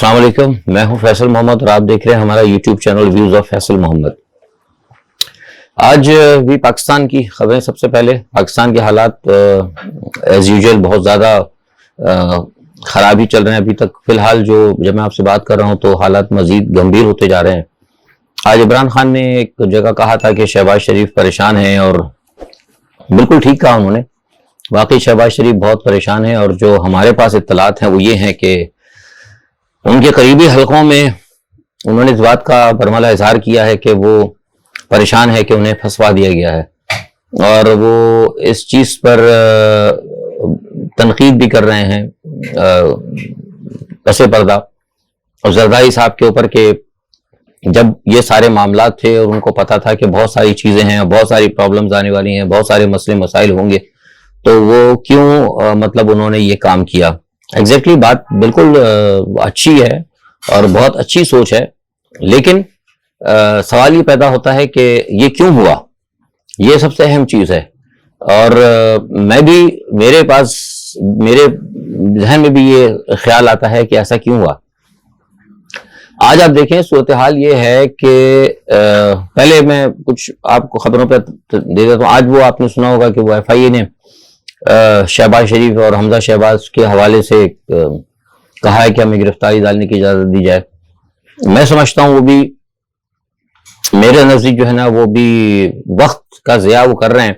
السلام علیکم، میں ہوں فیصل محمد اور آپ دیکھ رہے ہیں ہمارا YouTube channel views of Faisal Muhammad. آج بھی پاکستان کی خبریں۔ سب سے پہلے پاکستان کے حالات ایز یوزول بہت زیادہ خراب ہی چل رہے ہیں ابھی تک۔ فی الحال جب میں آپ سے بات کر رہا ہوں تو حالات مزید گمبھیر ہوتے جا رہے ہیں۔ آج عمران خان نے ایک جگہ کہا تھا کہ شہباز شریف پریشان ہیں، اور بالکل ٹھیک کہا انہوں نے۔ واقعی شہباز شریف بہت پریشان ہیں، اور جو ہمارے پاس اطلاعات ہیں وہ یہ ہیں کہ ان کے قریبی حلقوں میں انہوں نے اس بات کا برملا اظہار کیا ہے کہ وہ پریشان ہے کہ انہیں پھنسوا دیا گیا ہے، اور وہ اس چیز پر تنقید بھی کر رہے ہیں پس پردہ اور زرداری صاحب کے اوپر کہ جب یہ سارے معاملات تھے اور ان کو پتا تھا کہ بہت ساری چیزیں ہیں، بہت ساری پرابلمز آنے والی ہیں، بہت سارے مسئلے مسائل ہوں گے، تو وہ کیوں مطلب انہوں نے یہ کام کیا۔ ایگزیکٹلی بات بالکل اچھی ہے اور بہت اچھی سوچ ہے، لیکن سوال یہ پیدا ہوتا ہے کہ یہ کیوں ہوا، یہ سب سے اہم چیز ہے۔ اور میرے ذہن میں بھی یہ خیال آتا ہے کہ ایسا کیوں ہوا۔ آج آپ دیکھیں صورتحال یہ ہے کہ پہلے میں کچھ آپ کو خبروں پہ دے دیتا ہوں۔ آج وہ آپ نے سنا ہوگا کہ وہ ایف آئی اے نے شہباز شریف اور حمزہ شہباز کے حوالے سے کہا ہے کہ ہمیں گرفتاری ڈالنے کی اجازت دی جائے۔ میں سمجھتا ہوں وہ بھی میرے نزدیک جو ہے نا وہ بھی وقت کا ضیاع وہ کر رہے ہیں۔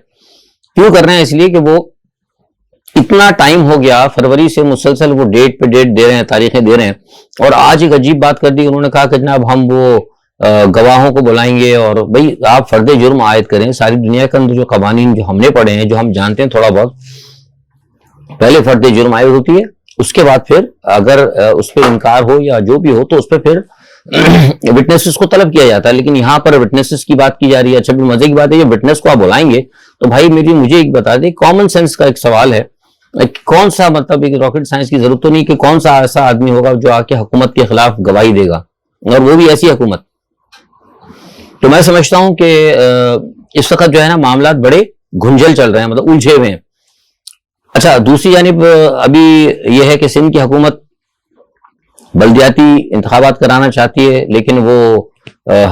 کیوں کر رہے ہیں؟ اس لیے کہ وہ اتنا ٹائم ہو گیا، فروری سے مسلسل وہ ڈیٹ پہ ڈیٹ دے رہے ہیں، تاریخیں دے رہے ہیں، اور آج ایک عجیب بات کر دی۔ انہوں نے کہا کہ جناب ہم وہ گواہوں کو بلائیں گے، اور بھئی آپ فرد جرم عائد کریں۔ ساری دنیا کے اندر جو قوانین جو ہم نے پڑھے ہیں، جو ہم جانتے ہیں تھوڑا بہت، پہلے فرد جرم عائد ہوتی ہے، اس کے بعد پھر اگر اس پہ انکار ہو یا جو بھی ہو تو اس پہ پھر وٹنسز کو طلب کیا جاتا ہے۔ لیکن یہاں پر وٹنسز کی بات کی جا رہی ہے۔ اچھا بھی مزے کی بات ہے، یہ وٹنس کو آپ بلائیں گے تو بھائی مجھے ایک بتا دیں، کامن سینس کا ایک سوال ہے، کون سا مطلب ایک راکٹ سائنس کی ضرورت تو نہیں کہ کون سا ایسا آدمی ہوگا جو آ کے حکومت کے خلاف گواہی دے گا، اور وہ بھی ایسی حکومت۔ تو میں سمجھتا ہوں کہ اس وقت جو ہے نا معاملات بڑے گھنجل چل رہے ہیں، مطلب الجھے ہوئے ہیں۔ اچھا دوسری جانب ابھی یہ ہے کہ سندھ کی حکومت بلدیاتی انتخابات کرانا چاہتی ہے، لیکن وہ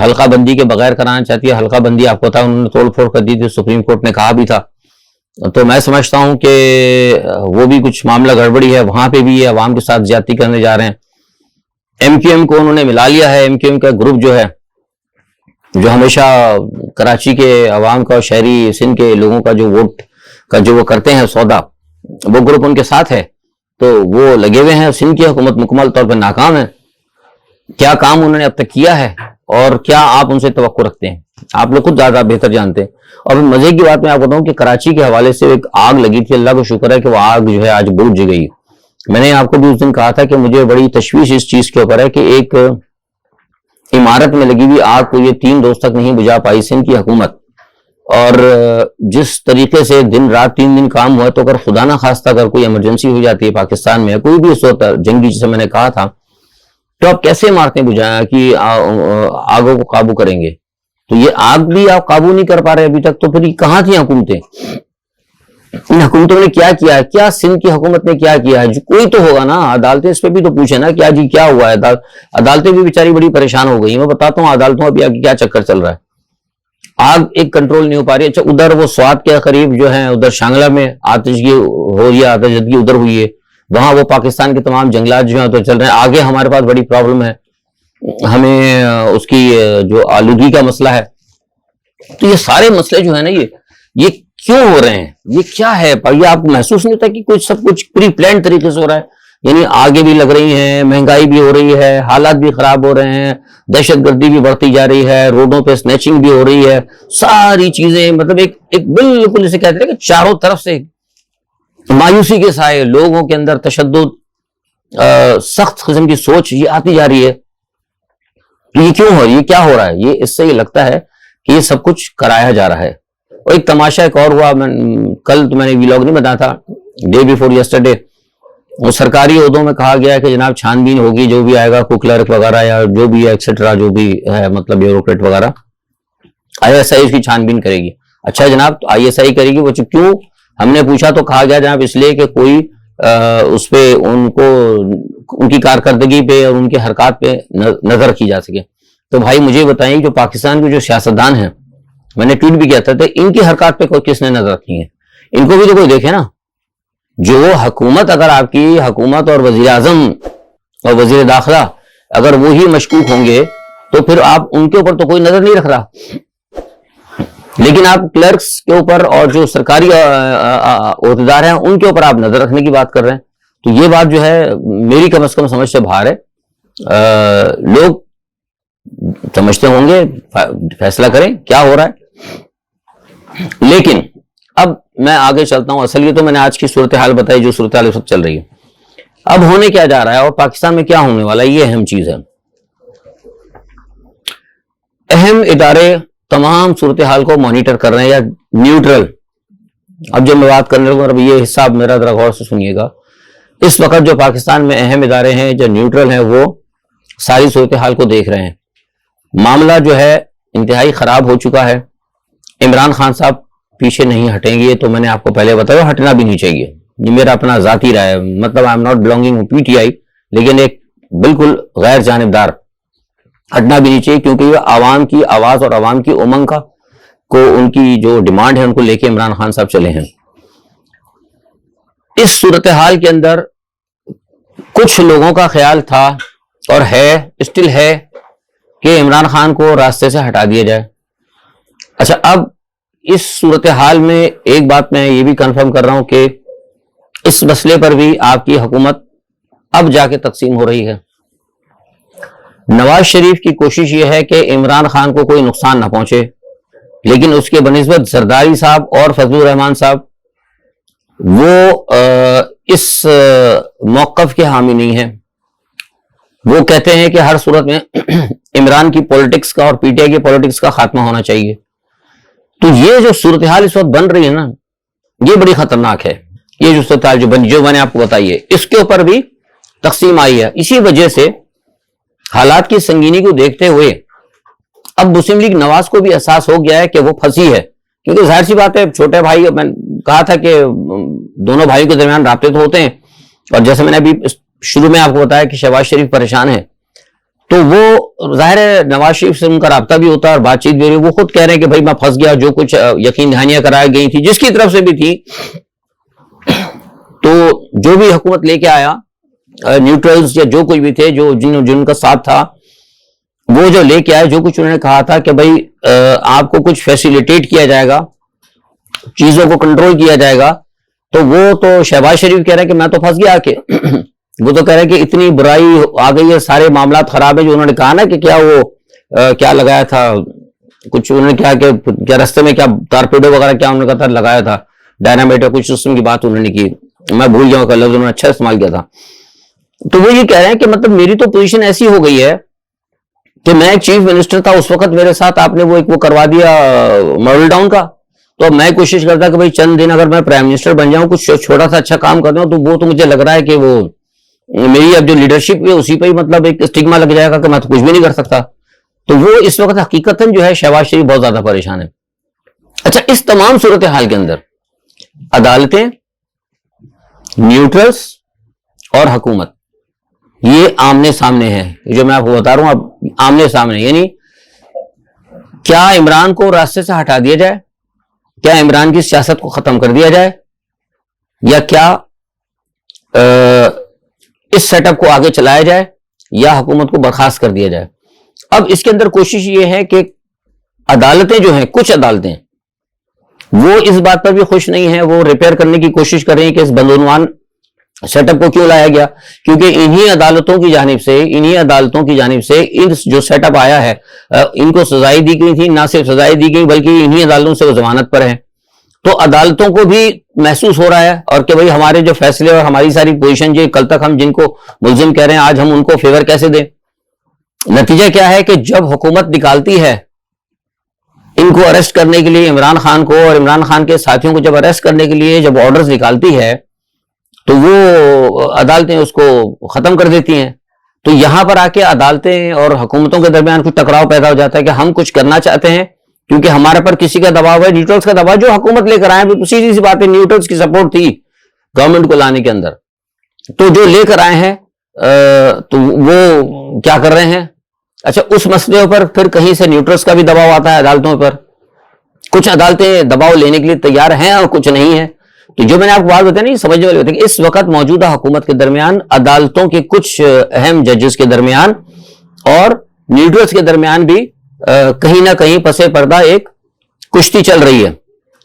حلقہ بندی کے بغیر کرانا چاہتی ہے۔ حلقہ بندی آپ کو پتا انہوں نے توڑ پھوڑ کر دی تھی، سپریم کورٹ نے کہا بھی تھا۔ تو میں سمجھتا ہوں کہ وہ بھی کچھ معاملہ گڑبڑی ہے، وہاں پہ بھی یہ عوام کے ساتھ زیادتی کرنے جا رہے ہیں۔ ایم کیو ایم کو انہوں نے ملا لیا ہے۔ ایم کیو ایم کا گروپ جو ہے، جو ہمیشہ کراچی کے عوام کا اور شہری سندھ کے لوگوں کا جو ووٹ کا جو وہ کرتے ہیں سودا، وہ گروپ ان کے ساتھ ہے، تو وہ لگے ہوئے ہیں۔ سندھ کی حکومت مکمل طور پر ناکام ہے۔ کیا کام انہوں نے اب تک کیا ہے اور کیا آپ ان سے توقع رکھتے ہیں، آپ لوگ خود زیادہ بہتر جانتے ہیں۔ اور مزے کی بات میں آپ بتاؤں کہ کراچی کے حوالے سے ایک آگ لگی تھی، اللہ کو شکر ہے کہ وہ آگ جو ہے آج بجھ گئی۔ میں نے آپ کو بھی اس دن کہا تھا کہ مجھے بڑی تشویش اس چیز کے اوپر ہے کہ ایک عمارت میں لگی ہوئی آگ کو یہ 3 روز تک نہیں بجھا پائی سندھ کی حکومت، اور جس طریقے سے دن رات 3 دن کام ہوا، تو اگر خدا نہ خواستہ اگر کوئی ایمرجنسی ہو جاتی ہے پاکستان میں، کوئی بھی صورت جنگی جسے میں نے کہا تھا، تو آپ کیسے عمارتیں بجھائیں کہ آگوں کو قابو کریں گے؟ تو یہ آگ بھی آپ قابو نہیں کر پا رہے ابھی تک، تو پھر کہاں تھی حکومتیں؟ ان حکومتوں نے کیا کیا ہے؟ کیا سندھ کی حکومت نے کیا کیا ہے؟ جو کوئی تو ہوگا نا، عدالتیں اس پہ بھی تو پوچھیں نا، کیا جی کیا ہوا ہے؟ عدالتیں بھی بیچاری بڑی پریشان ہو گئی۔ میں بتاتا ہوں عدالتوں ابھی آگے کیا چکر چل رہا ہے۔ آگ ایک کنٹرول نہیں ہو پا رہی۔ اچھا ادھر وہ سوات کے قریب جو ہیں، ادھر شانگلہ میں آتشگی ہو رہی ہے، آتشزدگی ادھر ہوئی ہے، وہاں وہ پاکستان کے تمام جنگلات جو ہیں ادھر چل رہے ہیں۔ آگے ہمارے پاس بڑی پرابلم ہے، ہمیں اس کی جو آلودگی کا مسئلہ ہے۔ تو یہ سارے مسئلے جو ہے نا یہ کیوں ہو رہے ہیں؟ یہ کیا ہے؟ یہ آپ کو محسوس نہیں ہوتا کہ کچھ سب کچھ پری پلان طریقے سے ہو رہا ہے؟ یعنی آگے بھی لگ رہی ہیں، مہنگائی بھی ہو رہی ہے، حالات بھی خراب ہو رہے ہیں، دہشت گردی بھی بڑھتی جا رہی ہے، روڈوں پہ سنیچنگ بھی ہو رہی ہے، ساری چیزیں مطلب ایک بالکل اسے کہتے ہیں کہ چاروں طرف سے مایوسی کے سائے، لوگوں کے اندر تشدد، سخت قسم کی سوچ یہ آتی جا رہی ہے۔ یہ کیوں ہو؟ یہ کیا ہو رہا ہے؟ یہ اس سے یہ لگتا ہے کہ یہ سب کچھ کرایا جا رہا ہے۔ اور ایک تماشا ایک اور ہوا، کل تو میں نے ویلاگ نہیں بتایا تھا، ڈے بیفور یسٹرڈے، وہ سرکاری عہدوں میں کہا گیا کہ جناب چھان بین ہوگی، جو بھی آئے گا کو کلرک وغیرہ یا جو بھی ہے ایکسیٹرا جو بھی ہے مطلب بیوروکریٹ وغیرہ، آئی ایس آئی اس کی چھان بین کرے گی۔ اچھا جناب تو آئی ایس آئی کرے گی، وہ کیوں؟ ہم نے پوچھا تو کہا گیا جناب اس لیے کہ کوئی اس پہ ان کو ان کی کارکردگی پہ اور ان کے حرکات پہ نظر رکھی جا سکے. تو بھائی مجھے بتائیں جو پاکستان کے جو سیاستدان ہیں, میں نے ٹویٹ بھی کیا تھا, ان کی حرکات پہ کس نے نظر رکھی ہے؟ ان کو بھی تو کوئی دیکھے نا. جو حکومت, اگر آپ کی حکومت اور وزیر اعظم اور وزیر داخلہ اگر وہی مشکوک ہوں گے تو پھر آپ ان کے اوپر تو کوئی نظر نہیں رکھ رہا, لیکن آپ کلرکس کے اوپر اور جو سرکاری عہدیدار ہیں ان کے اوپر آپ نظر رکھنے کی بات کر رہے ہیں. تو یہ بات جو ہے میری کم از کم سمجھ سے باہر ہے. لوگ سمجھتے ہوں گے, فیصلہ کریں کیا ہو رہا ہے. لیکن اب میں آگے چلتا ہوں. اصل یہ تو میں نے آج کی صورتحال بتائی, جو صورتحال اس وقت چل رہی ہے. اب ہونے کیا جا رہا ہے اور پاکستان میں کیا ہونے والا ہے, یہ اہم چیز ہے. اہم ادارے تمام صورتحال کو مانیٹر کر رہے ہیں یا نیوٹرل. اب جب میں بات کرنے لگوں, اب یہ حصہ میرا ذرا غور سے سنیے گا. اس وقت جو پاکستان میں اہم ادارے ہیں جو نیوٹرل ہیں وہ ساری صورتحال کو دیکھ رہے ہیں. معاملہ جو ہے انتہائی خراب ہو چکا ہے. عمران خان صاحب پیچھے نہیں ہٹیں گے, تو میں نے آپ کو پہلے بتایا ہٹنا بھی نہیں چاہیے. یہ میرا اپنا ذاتی رائے ہے, مطلب I am not belonging P T I, لیکن ایک بالکل غیر جانبدار, ہٹنا بھی نہیں چاہیے کیونکہ یہ عوام کی آواز اور عوام کی امنگ کا کو ان کی جو ڈیمانڈ ہے ان کو لے کے عمران خان صاحب چلے ہیں. اس صورتحال کے اندر کچھ لوگوں کا خیال تھا اور ہے, اسٹل ہے, کہ عمران خان کو راستے سے ہٹا دیا جائے. اچھا, اب اس صورتحال میں ایک بات میں یہ بھی کنفرم کر رہا ہوں کہ اس مسئلے پر بھی آپ کی حکومت اب جا کے تقسیم ہو رہی ہے. نواز شریف کی کوشش یہ ہے کہ عمران خان کو کوئی نقصان نہ پہنچے, لیکن اس کے بنسبت زرداری صاحب اور فضل الرحمان صاحب وہ اس موقف کے حامی نہیں ہیں. وہ کہتے ہیں کہ ہر صورت میں عمران کی پولیٹکس کا اور پی ٹی آئی کی پولیٹکس کا خاتمہ ہونا چاہیے. تو یہ جو صورتحال اس وقت بن رہی ہے نا, یہ بڑی خطرناک ہے. یہ جو صورتحال جو میں نے آپ کو بتائی ہے, اس کے اوپر بھی تقسیم آئی ہے. اسی وجہ سے حالات کی سنگینی کو دیکھتے ہوئے اب مسلم لیگ نواز کو بھی احساس ہو گیا ہے کہ وہ پھنسی ہے. کیونکہ ظاہر سی بات ہے, چھوٹے بھائی, میں کہا تھا کہ دونوں بھائیوں کے درمیان رابطے تو ہوتے ہیں, اور جیسے میں نے ابھی شروع میں آپ کو بتایا کہ شہباز شریف پریشان ہے, تو وہ ظاہر ہے نواز شریف سے ان کا رابطہ بھی ہوتا ہے اور بات چیت بھی. وہ خود کہہ رہے ہیں کہ بھائی میں پھنس گیا, جو کچھ یقین دہانیاں کرائی گئی تھی جس کی طرف سے بھی تھی, تو جو بھی حکومت لے کے آیا, نیوٹرلز یا جو کوئی بھی تھے جو جن کا ساتھ تھا, وہ جو لے کے آئے, جو کچھ انہوں نے کہا تھا کہ بھائی آپ کو کچھ فیسیلیٹیٹ کیا جائے گا, چیزوں کو کنٹرول کیا جائے گا, تو وہ تو شہباز شریف کہہ رہے ہیں کہ میں تو پھنس گیا. کہ وہ تو کہہ رہے ہیں کہ اتنی برائی آ گئی ہے, سارے معاملات خراب ہے. جو انہوں نے کہا نا کہ کیا وہ کیا لگایا تھا, کچھ انہوں نے کہا کہ کیا رستے میں کیا ٹارپیڈو وغیرہ کیا انہوں نے کہا تھا لگایا تھا, ڈائنامائٹ کچھ سسٹم کی بات انہوں نے کی, میں بھول جاؤں کہ لفظ انہوں نے اچھا استعمال کیا تھا. تو وہ یہ کہہ رہے ہیں کہ مطلب میری تو پوزیشن ایسی ہو گئی ہے کہ میں ایک چیف منسٹر تھا اس وقت, میرے ساتھ آپ نے وہ کروا دیا ماڈل ٹاؤن کا, تو میں کوشش کرتا کہ بھائی چند دن اگر میں پرائم منسٹر بن جاؤں, کچھ چھوٹا سا اچھا کام کر دوں, تو وہ تو مجھے لگ رہا ہے کہ وہ میری اب جو لیڈرشپ ہے اسی پہ ہی مطلب ایک اسٹگما لگ جائے گا کہ میں تو کچھ بھی نہیں کر سکتا. تو وہ اس وقت حقیقتاً جو ہے شہباز شریف بہت زیادہ پریشان ہے. اچھا, اس تمام صورتحال کے اندر عدالتیں, نیوٹرلز اور حکومت یہ آمنے سامنے ہے. جو میں آپ کو بتا رہا ہوں اب آمنے سامنے, یعنی کیا عمران کو راستے سے ہٹا دیا جائے, کیا عمران کی سیاست کو ختم کر دیا جائے, یا کیا اس سیٹ اپ کو آگے چلایا جائے, یا حکومت کو برخاست کر دیا جائے. اب اس کے اندر کوشش یہ ہے کہ عدالتیں جو ہیں, کچھ عدالتیں وہ اس بات پر بھی خوش نہیں ہیں, وہ ریپیئر کرنے کی کوشش کر رہی ہیں کہ اس بدعنوان سیٹ اپ کو کیوں لایا گیا, کیونکہ انہی عدالتوں کی جانب سے ان جو سیٹ اپ آیا ہے ان کو سزائیں دی گئی تھی, نہ صرف سزائیں دی گئی بلکہ انہی عدالتوں سے وہ ضمانت پر ہیں. تو عدالتوں کو بھی محسوس ہو رہا ہے اور کہ بھئی ہمارے جو فیصلے اور ہماری ساری پوزیشن جو کل تک ہم جن کو ملزم کہہ رہے ہیں, آج ہم ان کو فیور کیسے دیں. نتیجہ کیا ہے کہ جب حکومت نکالتی ہے ان کو اریسٹ کرنے کے لیے, عمران خان کو اور عمران خان کے ساتھیوں کو جب اریسٹ کرنے کے لیے جب آرڈرز نکالتی ہے, تو وہ عدالتیں اس کو ختم کر دیتی ہیں. تو یہاں پر آ کے عدالتیں اور حکومتوں کے درمیان کچھ ٹکراؤ پیدا ہو جاتا ہے کہ ہم کچھ کرنا چاہتے ہیں کیونکہ ہمارے پر کسی کا دباؤ ہے, نیوٹرلز کا دباؤ, جو حکومت لے کر آئے, سیدھی سی بات ہے, نیوٹرلز کی سپورٹ تھی گورنمنٹ کو لانے کے اندر, تو جو لے کر آئے ہیں تو وہ کیا کر رہے ہیں؟ اچھا اس مسئلے پر پھر کہیں سے نیوٹرلز کا بھی دباؤ آتا ہے عدالتوں پر. کچھ عدالتیں دباؤ لینے کے لیے تیار ہیں اور کچھ نہیں ہیں. تو جو میں نے آپ کو بات بتائی نہیں سمجھنے والی ہوتی ہے کہ اس وقت موجودہ حکومت کے درمیان عدالتوں کے کچھ اہم ججز کے درمیان اور نیوٹرلز کے درمیان بھی کہیں نہ کہیں پس پردہ ایک کشتی چل رہی ہے.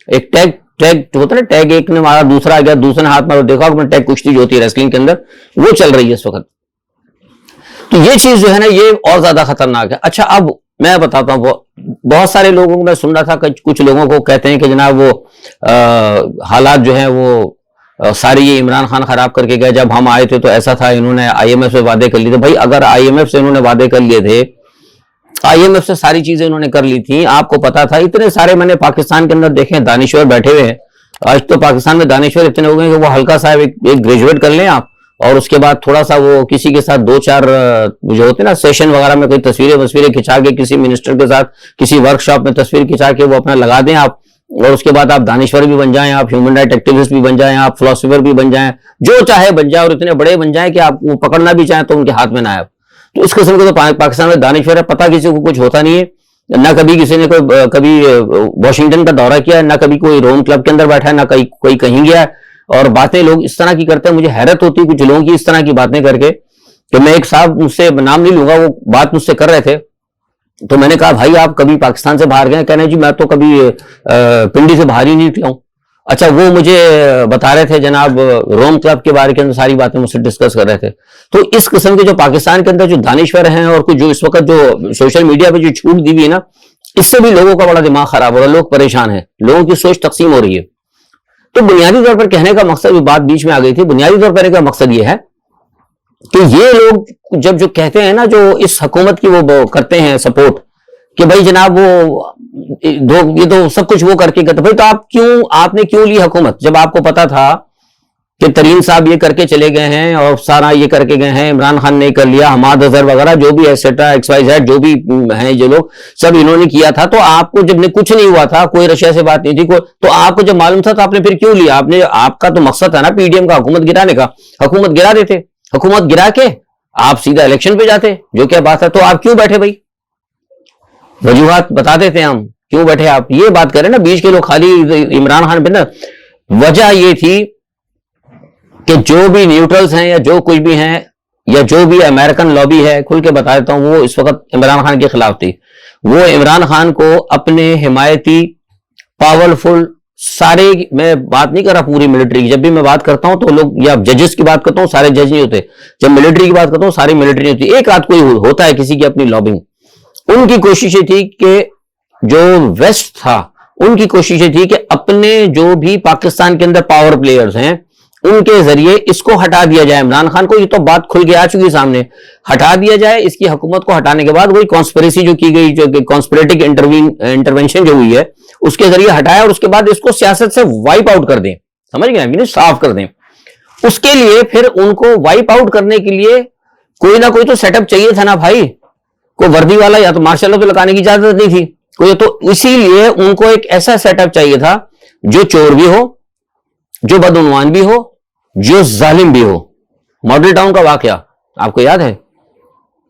ایک ٹیگ ہوتا ہے نا, ٹیگ ایک نے مارا دوسرا آ گیا, دوسرے نے ہاتھ مارا, دیکھا کہ ٹیگ کشتی جو ہوتی ہے ریسلنگ کے اندر وہ چل رہی ہے اس وقت. تو یہ چیز جو ہے نا یہ اور زیادہ خطرناک ہے. اچھا اب میں بتاتا ہوں, بہت سارے لوگوں کو میں سن رہا تھا کہ کچھ لوگوں کو کہتے ہیں کہ جناب وہ حالات جو ہیں وہ ساری یہ عمران خان خراب کر کے گئے, جب ہم آئے تھے تو ایسا تھا, انہوں نے آئی ایم ایف سے وعدے کر لیے تھے. بھائی اگر آئی ایم ایف سے انہوں نے وعدے کر لیے تھے, آئی ایم ایف سے ساری چیزیں انہوں نے کر لی تھی, آپ کو پتا تھا, اتنے سارے میں نے پاکستان کے اندر دیکھے دانشور بیٹھے ہوئے ہیں. آج تو پاکستان میں دانشور اتنے ہو گئے کہ وہ ہلکا صاحب ایک گریجویٹ کر لیں آپ, اور اس کے بعد تھوڑا سا وہ کسی کے ساتھ 2-4 جو ہوتے ہیں نا سیشن وغیرہ میں کوئی تصویریں کھچا کے کسی منسٹر کے ساتھ کسی ورکشاپ میں تصویر کھچا کے وہ اپنا لگا دیں آپ, اور اس کے بعد آپ دانشور بھی بن جائیں, آپ ہیومن رائٹ ایکٹیوسٹ بھی بن جائیں, آپ فلاسفر بھی بن جائیں, جو چاہے بن جائیں, اور اتنے بڑے بن جائیں کہ آپ وہ پکڑنا بھی چاہیں تو ان کے ہاتھ میں نہ آئے. تو اس قسم کے تو پاکستان میں دانشور ہے, پتہ کسی کو کچھ ہوتا نہیں ہے, نہ کبھی کسی نے کبھی واشنگٹن کا دورہ کیا ہے, نہ کبھی کوئی روم کلب کے اندر بیٹھا ہے, نہ کوئی کہیں گیا ہے, اور باتیں لوگ اس طرح کی کرتے ہیں. مجھے حیرت ہوتی ہے کچھ لوگوں کی اس طرح کی باتیں کر کے, کہ میں ایک صاحب مجھ سے نام نہیں لوں گا, وہ بات مجھ سے کر رہے تھے, تو میں نے کہا بھائی آپ کبھی پاکستان سے باہر گئے؟ کہنے جی میں تو کبھی پنڈی سے باہر ہی نہیں نکلا ہوں. اچھا وہ مجھے بتا رہے تھے جناب روم کلب کے بارے کے اندر ساری باتیں مجھ سے ڈسکس کر رہے تھے. تو اس قسم کے جو پاکستان کے اندر جو دانشور ہیں اور کچھ جو اس وقت جو سوشل میڈیا پہ جو چھوٹ دی ہوئی ہے نا, اس سے بھی لوگوں کا بڑا دماغ خراب ہو رہا ہے, لوگ پریشان ہیں, لوگوں کی سوچ تقسیم ہو رہی ہے. تو بنیادی طور پر کہنے کا مقصد, بات بیچ میں آ گئی تھی, بنیادی طور پر کہنے کا مقصد یہ ہے کہ یہ لوگ جب جو کہتے ہیں نا, جو اس حکومت کی وہ کرتے ہیں سپورٹ, کہ بھائی جناب وہ یہ تو سب کچھ وہ کر کے کرتے, بھائی تو آپ نے کیوں لی حکومت جب آپ کو پتا تھا کہ ترین صاحب یہ کر کے چلے گئے ہیں اور سارا یہ کر کے گئے ہیں, عمران خان نے کر لیا, حماد اظہر وغیرہ جو بھی ایسیٹا ایکس وائی زیڈ جو بھی ہیں جو لوگ سب انہوں نے کیا تھا. تو آپ کو جب کچھ نہیں ہوا تھا, کوئی رشیا سے بات نہیں تھی, تو آپ کو جب معلوم تھا تو آپ نے پھر کیوں لیا؟ آپ کا تو مقصد تھا نا پی ڈی ایم کا حکومت گرانے کا, حکومت گرا دیتے, حکومت گرا کے آپ سیدھا الیکشن پہ جاتے, جو کیا بات ہے. تو آپ کیوں بیٹھے بھائی؟ وجوہات بتا دیتے ہیں ہم کیوں بیٹھے. آپ یہ بات کریں نا, بیچ کے لوگ خالی عمران خان پہ نا, وجہ یہ تھی کہ جو بھی نیوٹرلز ہیں یا جو کچھ بھی ہیں یا جو بھی امریکن لابی ہے, کھل کے بتا دیتا ہوں, وہ اس وقت عمران خان کے خلاف تھی. وہ عمران خان کو اپنے حمایتی پاورفل سارے, میں بات نہیں کر رہا پوری ملٹری کی, جب بھی میں بات کرتا ہوں تو لوگ یا ججز کی بات کرتا ہوں سارے جج نہیں ہوتے, جب ملٹری کی بات کرتا ہوں ساری ملٹری نہیں ہوتی, ایک آدھ کوئی ہوتا ہے کسی کی اپنی لابنگ. ان کی کوشش یہ تھی کہ جو ویسٹ تھا ان کی کوشش یہ تھی کہ اپنے جو بھی پاکستان کے اندر پاور پلیئرز ہیں ان کے ذریعے اس کو ہٹا دیا جائے. عمران خان کو یہ تو بات کھل کے آ چکی سامنے, ہٹا دیا جائے. اس کی حکومت کو ہٹانے کے بعد وہی کانسپریسی جو کی گئی, جو کانسپریٹک انٹرونشن جو ہوئی ہے, اس کے ذریعے ہٹایا, اور اس کے بعد اس کو سیاست سے وائپ آؤٹ کر دیں. سمجھ گئے, یعنی صاف کر دیں. اس کے لیے پھر ان کو وائپ آؤٹ کرنے کے لیے کوئی نہ کوئی تو سیٹ اپ چاہیے تھا نا بھائی. کوئی وردی والا یا تو مارشل لا تو لگانے کی اجازت نہیں تھی کوئی, تو اسی لیے ان کو ایک ایسا سیٹ اپ چاہیے تھا جو چور بھی ہو, جو بدعنوان بھی ہو, جو ظالم بھی ہو. ماڈل ٹاؤن کا واقعہ آپ کو یاد ہے؟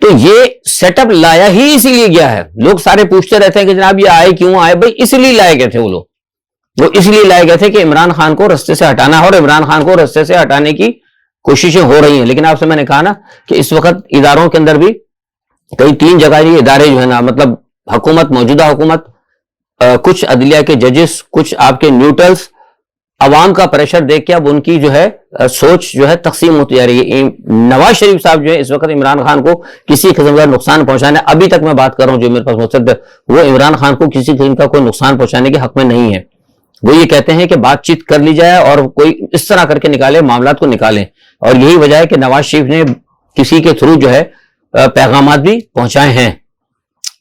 تو یہ سیٹ اپ لایا ہی اسی لیے گیا ہے. لوگ سارے پوچھتے رہتے ہیں کہ جناب یہ آئے کیوں آئے, بھائی اس لیے لائے گئے تھے وہ لوگ, وہ اس لیے لائے گئے تھے کہ عمران خان کو رستے سے ہٹانا ہے, اور عمران خان کو رستے سے ہٹانے کی کوششیں ہو رہی ہیں. لیکن آپ سے میں نے کہا نا کہ اس وقت اداروں کے اندر بھی کئی 3 جگہ یہ ادارے جو ہے نا, مطلب حکومت, موجودہ حکومت, کچھ عدلیہ کے ججز, کچھ آپ کے نیوٹرلز, عوام کا پریشر دیکھ کے اب ان کی جو ہے سوچ جو ہے تقسیم ہوتی جا رہی ہے. نواز شریف صاحب جو ہے اس وقت عمران خان کو کسی قسم کا نقصان پہنچانے, ابھی تک میں بات کر رہا ہوں جو میرے پاس مستند ہے, وہ عمران خان کو کسی قسم کا کوئی نقصان پہنچانے کے حق میں نہیں ہے. وہ یہ کہتے ہیں کہ بات چیت کر لی جائے اور کوئی اس طرح کر کے نکالے, معاملات کو نکالیں. اور یہی وجہ ہے کہ نواز شریف نے کسی کے تھرو جو ہے پیغامات بھی پہنچائے ہیں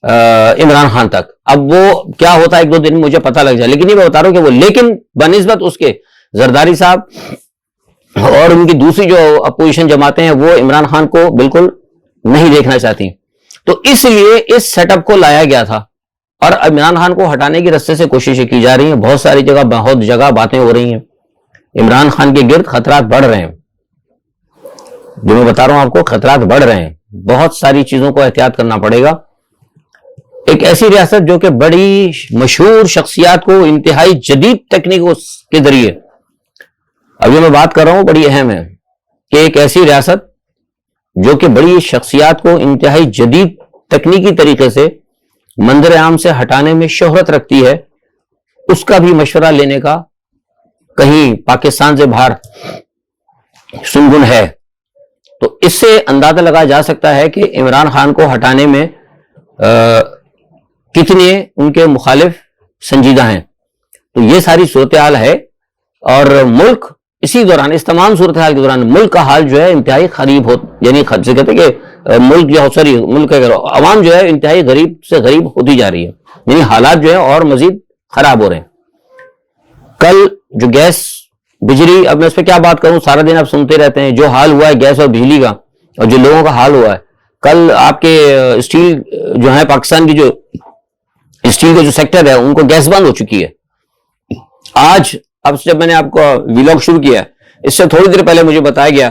عمران خان تک. اب وہ کیا ہوتا ہے 1-2 دن مجھے پتہ لگ جائے, لیکن یہ میں بتا رہا ہوں کہ وہ, لیکن بنسبت اس کے زرداری صاحب اور ان کی دوسری جو اپوزیشن جماعتیں ہیں وہ عمران خان کو بالکل نہیں دیکھنا چاہتی. تو اس لیے اس سیٹ اپ کو لایا گیا تھا, اور عمران خان کو ہٹانے کی رستے سے کوششیں کی جا رہی ہیں. بہت ساری جگہ, بہت جگہ باتیں ہو رہی ہیں, عمران خان کے گرد خطرات بڑھ رہے ہیں. جو میں بتا رہا ہوں آپ کو خطرات بڑھ رہے ہیں, بہت ساری چیزوں کو احتیاط کرنا پڑے گا. ایک ایسی ریاست جو کہ بڑی مشہور شخصیات کو انتہائی جدید تکنیکوں کے ذریعے, اب جو میں بات کر رہا ہوں بڑی اہم ہے, کہ ایک ایسی ریاست جو کہ بڑی شخصیات کو انتہائی جدید تکنیکی طریقے سے منظر عام سے ہٹانے میں شہرت رکھتی ہے, اس کا بھی مشورہ لینے کا کہیں پاکستان سے باہر سنگن ہے. تو اس سے اندازہ لگایا جا سکتا ہے کہ عمران خان کو ہٹانے میں کتنے ان کے مخالف سنجیدہ ہیں. تو یہ ساری صورتحال ہے, اور ملک اسی دوران, اس تمام صورتحال کے دوران ملک کا حال جو ہے انتہائی غریب ہو, یعنی سے کہتے ہیں کہ ملک عوام جو ہے انتہائی غریب سے غریب ہوتی جا رہی ہے, یعنی حالات جو ہے اور مزید خراب ہو رہے ہیں. کل جو گیس بجلی, اب میں اس پہ کیا بات کروں, سارا دن آپ سنتے رہتے ہیں جو حال ہوا ہے گیس اور بجلی کا, اور جو لوگوں کا حال ہوا ہے. کل آپ کے اسٹیل جو ہے پاکستان کی جو اسٹیل کا جو سیکٹر ہے ان کو گیس بند ہو چکی ہے. آج اب جب میں نے آپ کو ویلاگ شروع کیا, اس سے تھوڑی دیر پہلے مجھے بتایا گیا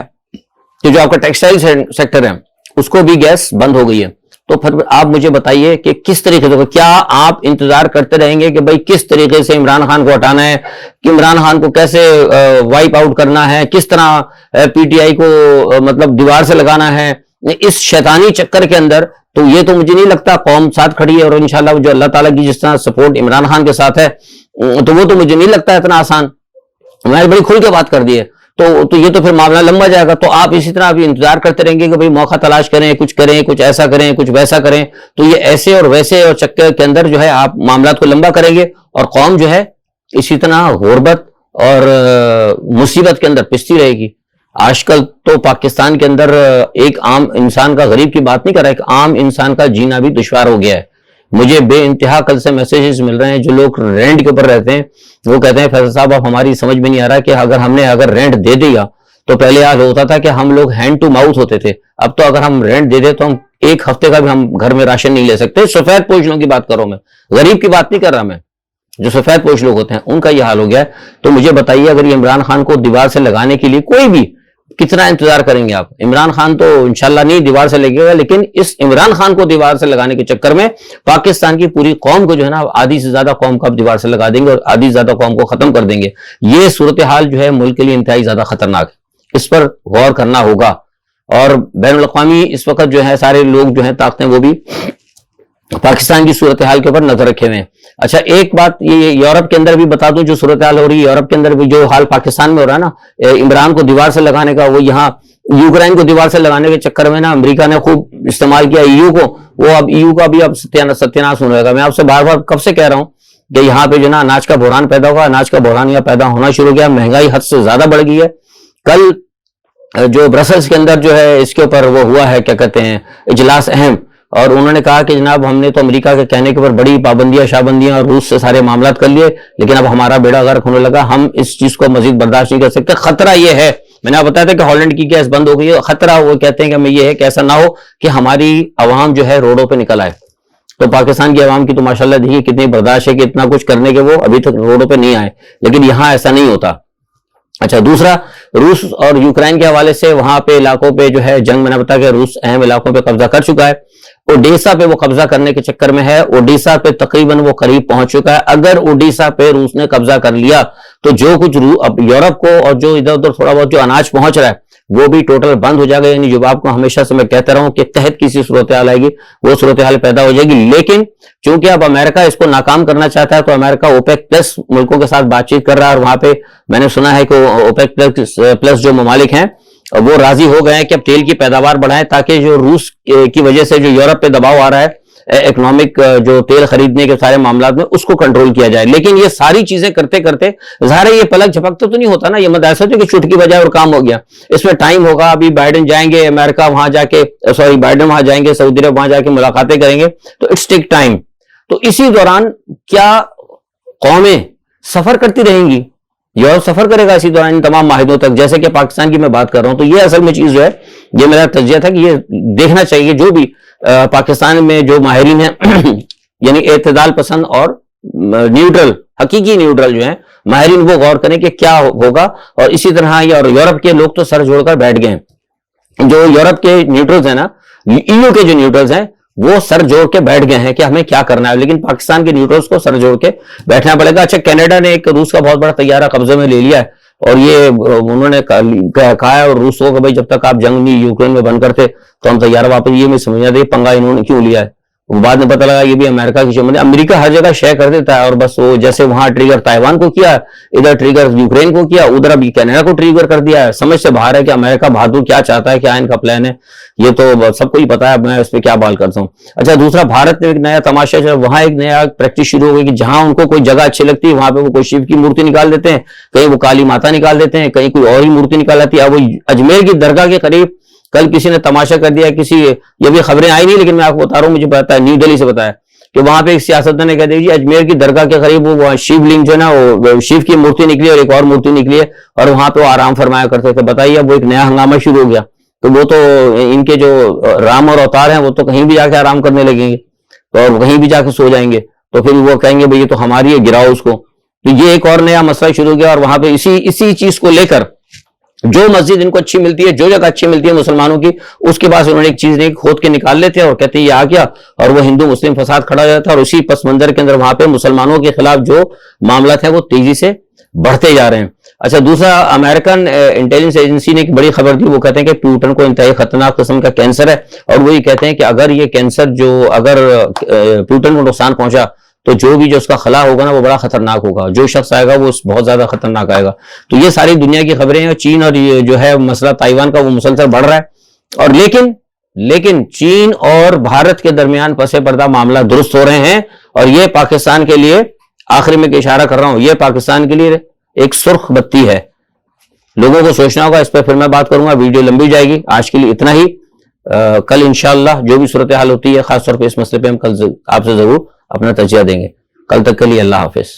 کہ جو آپ کا ٹیکسٹائل سیکٹر ہے اس کو بھی گیس بند ہو گئی ہے. تو پھر آپ مجھے بتائیے کہ کس طریقے سے, کیا آپ انتظار کرتے رہیں گے کہ بھائی کس طریقے سے عمران خان کو ہٹانا ہے, کہ عمران خان کو کیسے وائپ آؤٹ کرنا ہے, کس طرح پی ٹی آئی کو مطلب دیوار سے لگانا ہے, اس شیطانی چکر کے اندر. تو یہ تو مجھے نہیں لگتا قوم ساتھ کھڑی ہے, اور انشاءاللہ جو اللہ تعالیٰ کی جس طرح سپورٹ عمران خان کے ساتھ ہے, تو وہ تو مجھے نہیں لگتا اتنا آسان. میں نے بڑی کھل کے بات کر دی ہے, تو یہ تو پھر معاملہ لمبا جائے گا. تو آپ اسی طرح ابھی انتظار کرتے رہیں گے کہ بھئی موقع تلاش کریں, کچھ ایسا کریں, کچھ ویسا کریں. تو یہ ایسے اور ویسے اور چکر کے اندر جو ہے آپ معاملات کو لمبا کریں گے, اور قوم جو ہے اسی طرح غربت اور مصیبت کے اندر پستی رہے گی. آج کل تو پاکستان کے اندر ایک عام انسان کا, غریب کی بات نہیں کر رہا, ایک عام انسان کا جینا بھی دشوار ہو گیا ہے. مجھے بے انتہا کل سے میسیجز مل رہے ہیں, جو لوگ رینٹ کے اوپر رہتے ہیں وہ کہتے ہیں فیصل صاحب اب ہماری سمجھ میں نہیں آ رہا کہ اگر رینٹ دے دیا, تو پہلے یاد ہوتا تھا کہ ہم لوگ ہینڈ ٹو ماؤتھ ہوتے تھے, اب تو اگر ہم رینٹ دے دیں تو ہم ایک ہفتے کا بھی ہم گھر میں راشن نہیں لے سکتے. سفید پوش لوگوں کی بات کروں میں, غریب کی بات نہیں کر رہا میں, جو سفید پوش لوگ ہوتے ہیں ان کا یہ حال ہو گیا ہے. تو مجھے بتائیے اگر یہ عمران خان کو دیوار سے لگانے کے لیے کوئی بھی, کتنا انتظار کریں گے آپ؟ عمران خان تو انشاءاللہ نہیں دیوار سے لگے گا, لیکن اس عمران خان کو دیوار سے لگانے کے چکر میں پاکستان کی پوری قوم کو جو ہے نا, آدھی سے زیادہ قوم کو آپ دیوار سے لگا دیں گے اور آدھی سے زیادہ قوم کو ختم کر دیں گے. یہ صورتحال جو ہے ملک کے لیے انتہائی زیادہ خطرناک ہے, اس پر غور کرنا ہوگا. اور بین الاقوامی اس وقت جو ہے سارے لوگ جو ہیں طاقتیں, وہ بھی پاکستان کی صورتحال کے اوپر نظر رکھے ہوئے ہیں. اچھا ایک بات یہ یورپ کے اندر بھی بتا دوں, جو صورتحال ہو رہی ہے یورپ کے اندر بھی, جو حال پاکستان میں ہو رہا ہے نا, عمران کو دیوار سے لگانے کا, وہ یہاں یوکرین کو دیوار سے لگانے کے چکر میں نا امریکہ نے خوب استعمال کیا EU کو. وہ اب EU کا بھی اب ستیاناش ہونے لگا. میں آپ سے بار بار کب سے کہہ رہا ہوں کہ یہاں پہ جو نا اناج کا بحران پیدا ہوا, اناج کا بحران یہاں پیدا ہونا شروع ہو گیا, مہنگائی حد سے زیادہ بڑھ گئی ہے. کل جو برسلز کے اندر جو ہے اس کے اوپر وہ ہوا ہے, کیا کہتے ہیں, اجلاس اہم, اور انہوں نے کہا کہ جناب ہم نے تو امریکہ کے کہنے کے اوپر بڑی پابندیاں شابندیاں اور روس سے سارے معاملات کر لیے, لیکن اب ہمارا بیڑا غرق ہونے لگا, ہم اس چیز کو مزید برداشت نہیں کر سکتے. خطرہ یہ ہے, میں نے آپ بتایا تھا کہ ہالینڈ کی گیس بند ہو گئی ہے, خطرہ وہ کہتے ہیں کہ ہمیں یہ ہے کہ ایسا نہ ہو کہ ہماری عوام جو ہے روڈوں پہ نکل آئے. تو پاکستان کی عوام کی تو ماشاءاللہ دیکھیے کتنی برداشت ہے کہ اتنا کچھ کرنے کے وہ ابھی تک روڈوں پہ نہیں آئے, لیکن یہاں ایسا نہیں ہوتا. اچھا دوسرا, روس اور یوکرین کے حوالے سے وہاں پہ علاقوں پہ جو ہے جنگ, میں نے بتایا کہ روس اہم علاقوں پہ قبضہ کر چکا ہے. اوڈیسا پہ وہ قبضہ کرنے کے چکر میں ہے, اوڈیسا پہ تقریباً وہ قریب پہنچ چکا ہے. اگر اوڈیسا پہ روس نے قبضہ کر لیا تو جو کچھ اب یورپ کو اور جو ادھر ادھر تھوڑا بہت جو اناج پہنچ رہا ہے وہ بھی ٹوٹل بند ہو جائے گا. یعنی جو آپ کو ہمیشہ سے میں کہتا رہا ہوں کہ تحت کسی صورتحال آئے گی, وہ صورتحال پیدا ہو جائے گی. لیکن چونکہ اب امریکہ اس کو ناکام کرنا چاہتا ہے, تو امریکہ اوپیک پلس ملکوں کے ساتھ بات چیت کر رہا ہے, اور وہاں پہ میں نے سنا ہے کہ اوپیک پلس جو ممالک ہیں وہ راضی ہو گئے ہیں کہ اب تیل کی پیداوار بڑھائیں, تاکہ جو روس کی وجہ سے جو یورپ پہ دباؤ آ رہا ہے اکنامک, جو تیل خریدنے کے سارے معاملات میں, اس کو کنٹرول کیا جائے. لیکن یہ ساری چیزیں کرتے کرتے ظاہر ہے یہ پلک جھپکتا تو نہیں ہوتا نا, یہ مت ایسا کہ چٹکی بجائے اور کام ہو گیا. اس میں ٹائم ہوگا. ابھی بائیڈن جائیں گے امریکہ, وہاں جا کے بائیڈن وہاں جائیں گے سعودی عرب, وہاں جا کے ملاقاتیں کریں گے, تو اٹس ٹیک ٹائم. تو اسی دوران کیا قومیں سفر کرتی رہیں گی, یورپ سفر کرے گا اسی دوران ان تمام معاہدوں تک, جیسے کہ پاکستان کی میں بات کر رہا ہوں. تو یہ اصل میں چیز جو ہے, یہ میرا تجزیہ تھا کہ یہ دیکھنا چاہیے جو بھی پاکستان میں جو ماہرین ہیں یعنی اعتدال پسند اور نیوٹرل, حقیقی نیوٹرل جو ہیں ماہرین, وہ غور کریں کہ کیا ہوگا. اور اسی طرح اور یورپ کے لوگ تو سر جوڑ کر بیٹھ گئے ہیں جو یورپ کے نیوٹرلز ہیں نا, EU کے جو نیوٹرلز ہیں, وہ سر جوڑ کے بیٹھ گئے ہیں کہ ہمیں کیا کرنا ہے, لیکن پاکستان کے نیوٹرلز کو سر جوڑ کے بیٹھنا پڑے گا. اچھا, کینیڈا نے ایک روس کا بہت بڑا طیارہ قبضے میں لے لیا ہے, اور یہ انہوں نے کہا ہے اور روس کو کہ بھائی جب تک آپ جنگ نہیں یوکرین میں بند کرتے تو ہم طیارہ واپس, یہ میں سمجھ آتی پنگا انہوں نے کیوں لیا ہے. بعد میں پتہ لگا یہ بھی امریکہ کی شمولیت, امریکہ ہر جگہ شے کر دیتا ہے, اور بس وہ جیسے وہاں ٹریگر تائیوان کو کیا, ادھر ٹریگر یوکرین کو کیا, ادھر ابھی کینیڈا کو ٹریگر کر دیا ہے. سمجھ سے باہر ہے کہ امریکہ بہادر کیا چاہتا ہے, کیا ان کا پلان ہے, یہ تو سب کو ہی پتا ہے, میں اس پہ کیا بال کرتا ہوں. اچھا, دوسرا, بھارت میں ایک نیا تماشا ہے, وہاں ایک نیا پریکٹس شروع ہو گئی کہ جہاں ان کو کوئی جگہ اچھی لگتی ہے وہاں پہ وہ کوئی شیو کی مورتی نکال دیتے ہیں, کہیں وہ کالی ماتا نکال دیتے ہیں, کہیں کوئی اور ہی مورتی نکال آتی ہے. وہ اجمیر کی درگاہ کے قریب کل کسی نے تماشا کر دیا, یہ بھی خبریں آئی نہیں لیکن میں آپ کو بتا رہا ہوں, مجھے پتا ہے نیو دہلی سے بتایا کہ وہاں پہ ایک سیاستدان نے کہہ دیا جی اجمیر کی درگاہ کے قریب وہ شیو لنگ جو ہے نا, وہ شیو کی مورتی نکلی اور ایک اور مورتی نکلی ہے, اور وہاں پہ وہ آرام فرمایا کرتے تھے. بتائیے, اب وہ ایک نیا ہنگامہ شروع ہو گیا. تو وہ تو ان کے جو رام اور اوتار ہیں وہ تو کہیں بھی جا کے آرام کرنے لگیں گے اور کہیں بھی جا کے سو جائیں گے, تو پھر وہ کہیں گے بھئی یہ تو ہماری ہے, گراؤ اس کو. تو یہ ایک اور نیا مسئلہ شروع ہو گیا, اور وہاں پہ اسی چیز کو لے کر جو مسجد ان کو اچھی ملتی ہے, جو جگہ اچھی ملتی ہے مسلمانوں کی, اس کے بعد انہوں نے ایک چیز نہیں کھود کے نکال لیتے ہیں اور کہتے ہیں یہ آ گیا, اور وہ ہندو مسلم فساد کھڑا ہو جاتا ہے. اور اسی پس منظر کے اندر وہاں پہ مسلمانوں کے خلاف جو معاملات ہیں وہ تیزی سے بڑھتے جا رہے ہیں. اچھا, دوسرا, امریکن انٹیلیجنس ایجنسی نے ایک بڑی خبر دی, وہ کہتے ہیں کہ پیوٹن کو انتہائی خطرناک قسم کا کینسر ہے, اور وہ یہ کہتے ہیں کہ اگر یہ کینسر اگر پیوٹن کو نقصان پہنچا تو جو بھی اس کا خلا ہوگا نا وہ بڑا خطرناک ہوگا, جو شخص آئے گا وہ بہت زیادہ خطرناک آئے گا. تو یہ ساری دنیا کی خبریں ہیں. چین اور یہ جو ہے مسئلہ تائیوان کا وہ مسلسل بڑھ رہا ہے, اور لیکن چین اور بھارت کے درمیان پس پردہ معاملہ درست ہو رہے ہیں, اور یہ پاکستان کے لیے, آخری میں اشارہ کر رہا ہوں, یہ پاکستان کے لیے ایک سرخ بتی ہے. لوگوں کو سوچنا ہوگا, اس پہ پھر میں بات کروں گا, ویڈیو لمبی جائے گی. آج کے لیے اتنا ہی. کل انشاءاللہ جو بھی صورتحال ہوتی ہے, خاص طور پہ اس مسئلے پہ ہم کل آپ سے ضرور اپنا تجزیہ دیں گے. کل تک کے لیے اللہ حافظ.